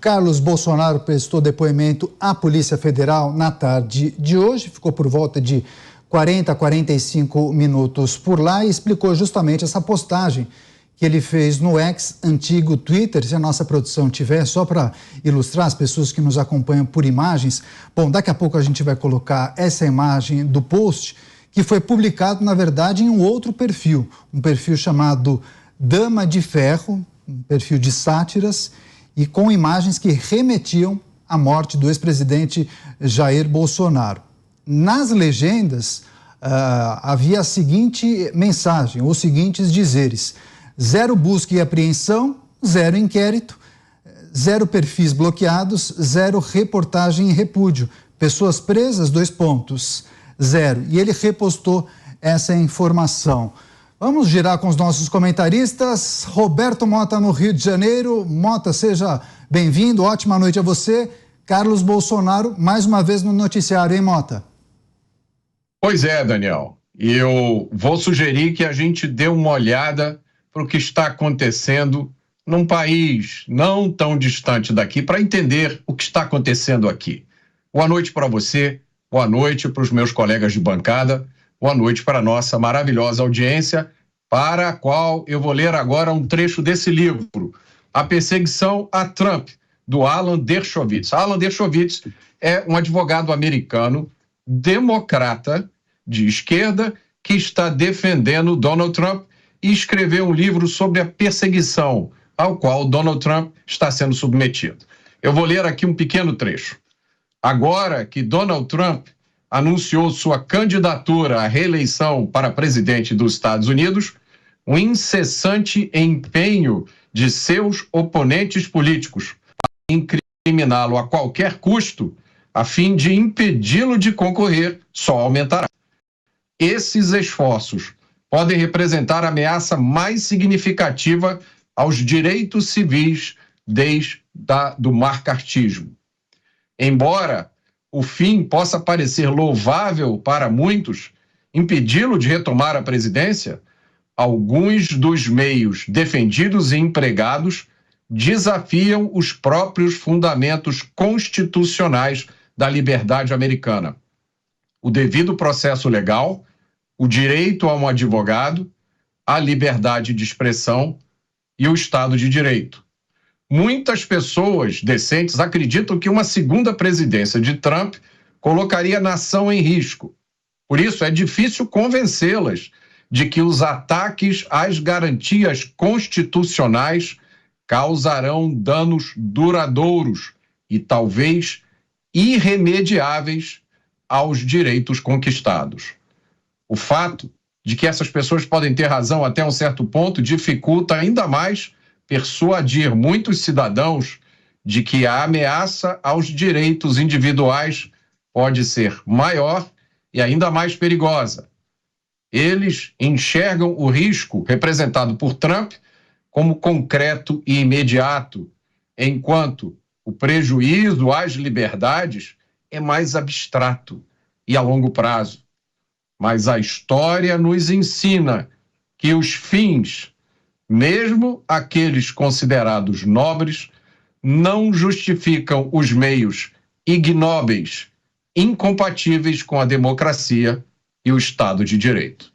Carlos Bolsonaro prestou depoimento à Polícia Federal na tarde de hoje, ficou por volta de 40 a 45 minutos por lá e explicou justamente essa postagem que ele fez no X, antigo Twitter. Se a nossa produção tiver, só para ilustrar as pessoas que nos acompanham por imagens. Bom, daqui a pouco a gente vai colocar essa imagem do post, que foi publicado, na verdade, em um outro perfil, um perfil chamado Dama de Ferro, um perfil de sátiras, e com imagens que remetiam à morte do ex-presidente Jair Bolsonaro. Nas legendas, havia a seguinte mensagem, os seguintes dizeres: 0 busca e apreensão, 0 inquérito, 0 perfis bloqueados, 0 reportagem e repúdio, pessoas presas, 2 pontos, 0. E ele repostou essa informação. Vamos girar com os nossos comentaristas. Roberto Mota, no Rio de Janeiro. Mota, seja bem-vindo, ótima noite a você. Carlos Bolsonaro, mais uma vez no noticiário, hein, Mota? Pois é, Daniel. E eu vou sugerir que a gente dê uma olhada para o que está acontecendo num país não tão distante daqui, para entender o que está acontecendo aqui. Boa noite para você, boa noite para os meus colegas de bancada, boa noite para a nossa maravilhosa audiência, para a qual eu vou ler agora um trecho desse livro, A Perseguição a Trump, do Alan Dershowitz. Alan Dershowitz é um advogado americano, democrata, de esquerda, que está defendendo Donald Trump e escreveu um livro sobre a perseguição ao qual Donald Trump está sendo submetido. Eu vou ler aqui um pequeno trecho. Agora que Donald Trump anunciou sua candidatura à reeleição para presidente dos Estados Unidos, o incessante empenho de seus oponentes políticos para incriminá-lo a qualquer custo, a fim de impedi-lo de concorrer, só aumentará. Esses esforços podem representar a ameaça mais significativa aos direitos civis desde do macartismo. Embora o fim possa parecer louvável para muitos, impedi-lo de retomar a presidência, alguns dos meios defendidos e empregados desafiam os próprios fundamentos constitucionais da liberdade americana. O devido processo legal, o direito a um advogado, a liberdade de expressão e o Estado de Direito. Muitas pessoas decentes acreditam que uma segunda presidência de Trump colocaria a nação em risco. Por isso, é difícil convencê-las de que os ataques às garantias constitucionais causarão danos duradouros e talvez irremediáveis aos direitos conquistados. O fato de que essas pessoas podem ter razão até um certo ponto dificulta ainda mais persuadir muitos cidadãos de que a ameaça aos direitos individuais pode ser maior e ainda mais perigosa. Eles enxergam o risco representado por Trump como concreto e imediato, enquanto o prejuízo às liberdades é mais abstrato e a longo prazo. Mas a história nos ensina que os fins, mesmo aqueles considerados nobres, não justificam os meios ignóbeis, incompatíveis com a democracia e o Estado de Direito.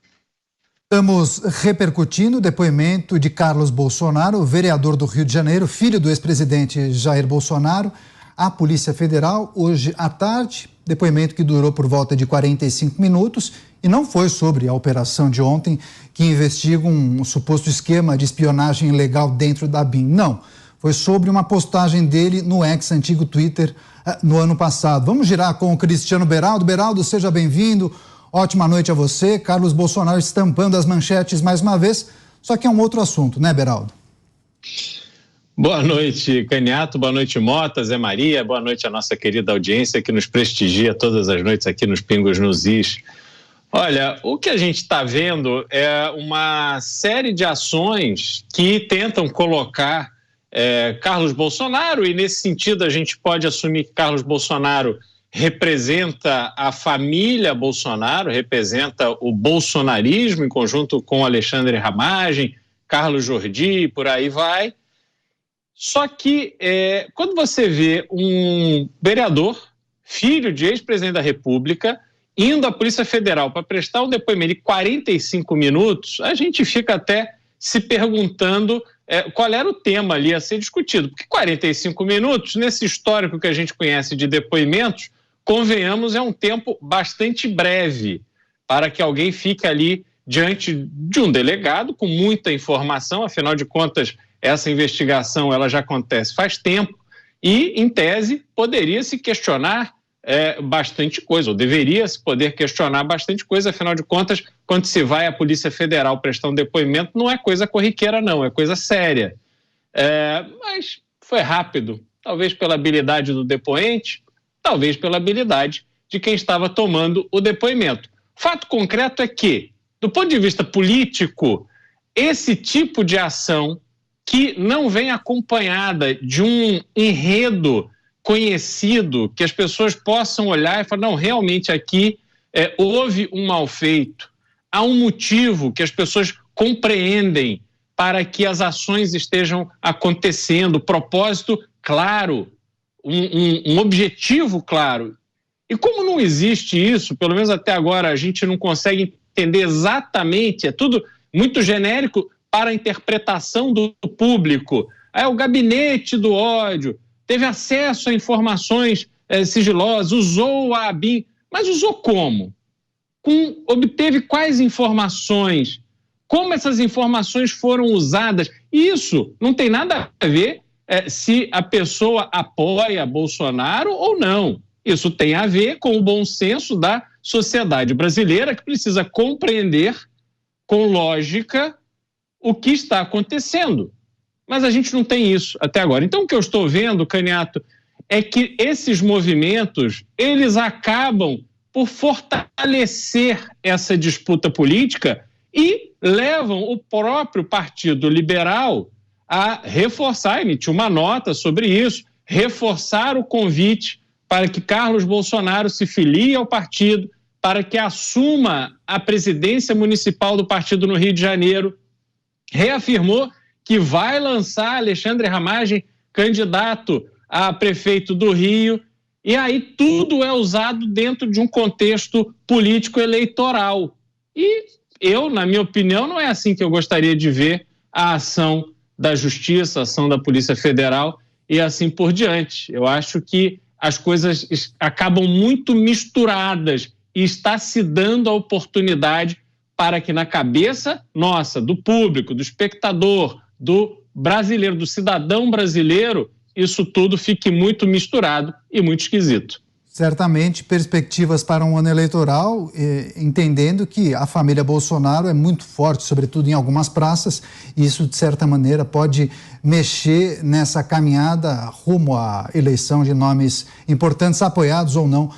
Estamos repercutindo o depoimento de Carlos Bolsonaro, vereador do Rio de Janeiro, filho do ex-presidente Jair Bolsonaro, à Polícia Federal, hoje à tarde. Depoimento que durou por volta de 45 minutos e não foi sobre a operação de ontem que investiga um suposto esquema de espionagem ilegal dentro da BIM. Não, foi sobre uma postagem dele no X, antigo Twitter, no ano passado. Vamos girar com o Cristiano Beraldo. Beraldo, seja bem-vindo. Ótima noite a você. Carlos Bolsonaro estampando as manchetes mais uma vez, só que é um outro assunto, né, Beraldo? Boa noite, Caniato, boa noite, Mota, Zé Maria, boa noite à nossa querida audiência que nos prestigia todas as noites aqui nos Pingos nos Is. Olha, o que a gente está vendo é uma série de ações que tentam colocar Carlos Bolsonaro, e nesse sentido a gente pode assumir que Carlos Bolsonaro representa a família Bolsonaro, representa o bolsonarismo em conjunto com Alexandre Ramagem, Carlos Jordi, por aí vai. Só que quando você vê um vereador, filho de ex-presidente da República, indo à Polícia Federal para prestar um depoimento de 45 minutos, a gente fica até se perguntando qual era o tema ali a ser discutido. Porque 45 minutos, nesse histórico que a gente conhece de depoimentos, convenhamos, é um tempo bastante breve para que alguém fique ali diante de um delegado com muita informação. Afinal de contas, essa investigação ela já acontece faz tempo e, em tese, poderia se questionar bastante coisa, ou deveria se poder questionar bastante coisa. Afinal de contas, quando se vai à Polícia Federal prestar um depoimento, não é coisa corriqueira não, é coisa séria. Mas foi rápido, talvez pela habilidade do depoente, talvez pela habilidade de quem estava tomando o depoimento. Fato concreto é que, do ponto de vista político, esse tipo de ação que não vem acompanhada de um enredo conhecido, que as pessoas possam olhar e falar, não, realmente aqui houve um mal feito, há um motivo que as pessoas compreendem para que as ações estejam acontecendo, propósito claro, um objetivo claro. E como não existe isso, pelo menos até agora a gente não consegue entender exatamente, é tudo muito genérico para a interpretação do público. O gabinete do ódio teve acesso a informações sigilosas, usou a ABIN, mas usou como? Obteve quais informações? Como essas informações foram usadas? Isso não tem nada a ver se a pessoa apoia Bolsonaro ou não. Isso tem a ver com o bom senso da sociedade brasileira, que precisa compreender com lógica o que está acontecendo. Mas a gente não tem isso até agora. Então, o que eu estou vendo, Caniato, é que esses movimentos, eles acabam por fortalecer essa disputa política e levam o próprio Partido Liberal a reforçar, emitir uma nota sobre isso, reforçar o convite para que Carlos Bolsonaro se filie ao partido, para que assuma a presidência municipal do partido no Rio de Janeiro, reafirmou que vai lançar Alexandre Ramagem candidato a prefeito do Rio, e aí tudo é usado dentro de um contexto político eleitoral. E eu, na minha opinião, não é assim que eu gostaria de ver a ação da Justiça, a ação da Polícia Federal e assim por diante. Eu acho que as coisas acabam muito misturadas e está se dando a oportunidade para que na cabeça nossa, do público, do espectador, do brasileiro, do cidadão brasileiro, isso tudo fique muito misturado e muito esquisito. Certamente, perspectivas para um ano eleitoral, entendendo que a família Bolsonaro é muito forte, sobretudo em algumas praças, e isso, de certa maneira, pode mexer nessa caminhada rumo à eleição de nomes importantes, apoiados ou não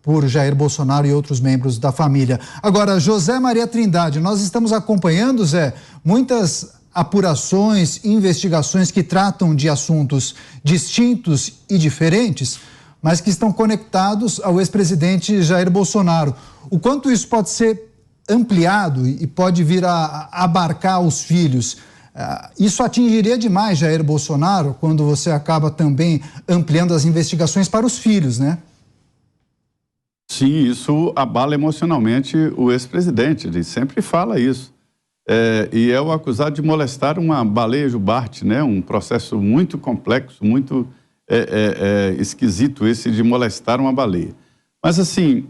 por Jair Bolsonaro e outros membros da família. Agora, José Maria Trindade, nós estamos acompanhando, Zé, muitas apurações, investigações que tratam de assuntos distintos e diferentes, mas que estão conectados ao ex-presidente Jair Bolsonaro. O quanto isso pode ser ampliado e pode vir a abarcar os filhos? Isso atingiria demais Jair Bolsonaro quando você acaba também ampliando as investigações para os filhos, né? Sim, isso abala emocionalmente o ex-presidente, ele sempre fala isso. E é o acusado de molestar uma baleia jubarte, né? Um processo muito complexo, muito esquisito esse de molestar uma baleia. Mas, assim,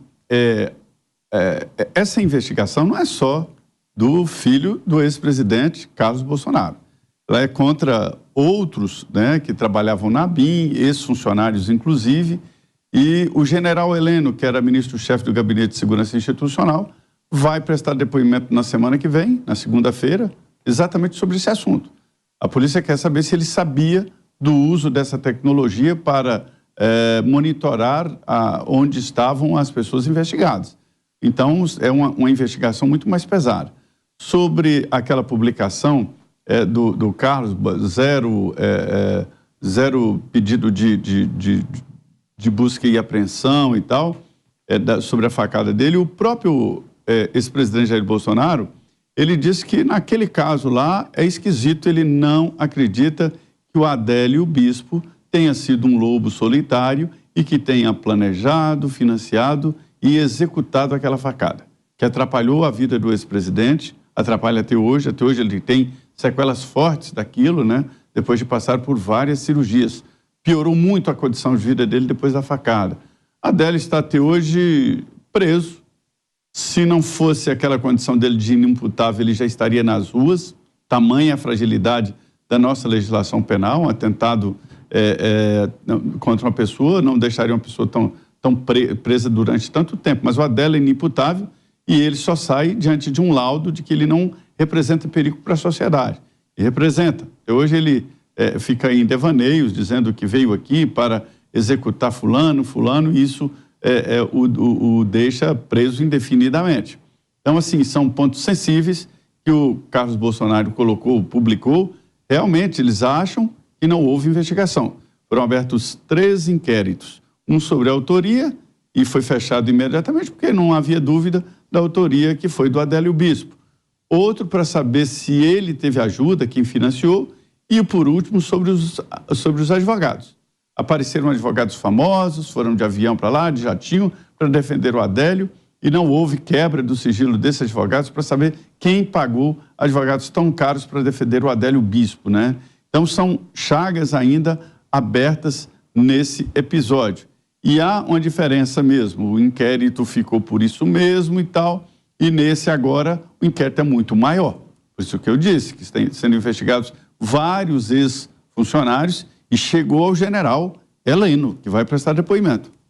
essa investigação não é só do filho do ex-presidente Carlos Bolsonaro. Ela é contra outros, né, que trabalhavam na ABIN, ex-funcionários, inclusive, e o general Heleno, que era ministro-chefe do Gabinete de Segurança Institucional, vai prestar depoimento na semana que vem, na segunda-feira, exatamente sobre esse assunto. A polícia quer saber se ele sabia do uso dessa tecnologia para monitorar onde estavam as pessoas investigadas. Então, é uma investigação muito mais pesada. Sobre aquela publicação do Carlos, zero pedido de busca e apreensão e tal, sobre a facada dele, o próprio ex-presidente Jair Bolsonaro, ele disse que naquele caso lá é esquisito, ele não acredita que o Adélio Bispo tenha sido um lobo solitário e que tenha planejado, financiado e executado aquela facada, que atrapalhou a vida do ex-presidente, atrapalha até hoje ele tem sequelas fortes daquilo, né? Depois de passar por várias cirurgias. Piorou muito a condição de vida dele depois da facada. Adélio está até hoje preso. Se não fosse aquela condição dele de inimputável, ele já estaria nas ruas. Tamanha a fragilidade da nossa legislação penal, um atentado contra uma pessoa, não deixaria uma pessoa tão presa durante tanto tempo. Mas o Adélio é inimputável e ele só sai diante de um laudo de que ele não representa perigo para a sociedade. E representa. Hoje ele fica em devaneios, dizendo que veio aqui para executar fulano, e isso o deixa preso indefinidamente. Então, assim, são pontos sensíveis que o Carlos Bolsonaro publicou. Realmente, eles acham que não houve investigação. Foram abertos 3 inquéritos. Um sobre a autoria, e foi fechado imediatamente, porque não havia dúvida da autoria, que foi do Adélio Bispo. Outro para saber se ele teve ajuda, quem financiou, e por último sobre os advogados. Apareceram advogados famosos, foram de avião para lá, de jatinho, para defender o Adélio, e não houve quebra do sigilo desses advogados para saber quem pagou advogados tão caros para defender o Adélio Bispo, né? Então são chagas ainda abertas nesse episódio. E há uma diferença mesmo, o inquérito ficou por isso mesmo e tal, e nesse agora o inquérito é muito maior. Por isso que eu disse, que estão sendo investigados vários ex-funcionários e chegou ao general Heleno, que vai prestar depoimento.